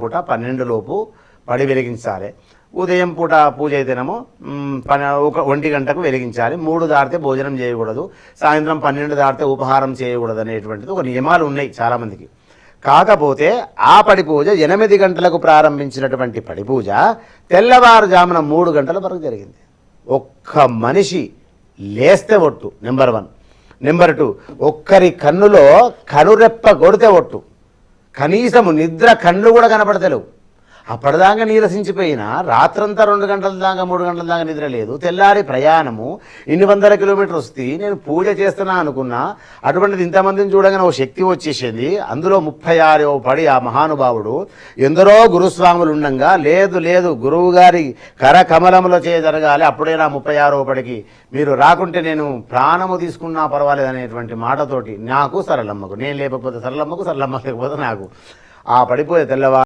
పూట 12 లోపు పడి వెలిగించాలి. ఉదయం పూట పూజ అయితేనేమో 1 గంటకు వెలిగించాలి. 3 దాటితే భోజనం చేయకూడదు, సాయంత్రం 12 దాటితే ఉపహారం చేయకూడదు అనేటువంటిది ఒక నియమాలు ఉన్నాయి చాలామందికి. కాకపోతే ఆ పడి పూజ 8 గంటలకు ప్రారంభించినటువంటి పడి పూజ తెల్లవారుజామున 3 గంటల వరకు జరిగింది. ఒక్క మనిషి లేస్తే ఒట్టు నెంబర్ 1. నెంబర్ 2, ఒక్కరి కన్నులో కనురెప్ప కొడితే ఒట్టు. కనీసము నిద్ర కళ్ళు కూడా కనపడతలేవు. అప్పటిదాకా నీరసించిపోయినా రాత్రంతా 2 గంటల దాకా 3 గంటల దాకా నిద్ర లేదు. తెల్లారి ప్రయాణము ఇన్ని వందల కిలోమీటర్లు వస్తే నేను పూజ చేస్తున్నా అనుకున్నా. అటువంటిది ఇంతమందిని చూడగానే ఓ శక్తి వచ్చేసింది. అందులో 36వ పడి ఆ మహానుభావుడు ఎందరో గురుస్వాములు ఉండంగా లేదు లేదు గురువు గారి కరకమలములో జరగాలి, అప్పుడే నా 36వ పడికి మీరు రాకుంటే నేను ప్రాణము తీసుకున్నా పర్వాలేదు అనేటువంటి మాటతోటి నాకు సరళమ్మకు, నేను లేకపోతే సరళమ్మకు, సరళమ్మ లేకపోతే నాకు ఆ పడిపోయే తెల్లవారు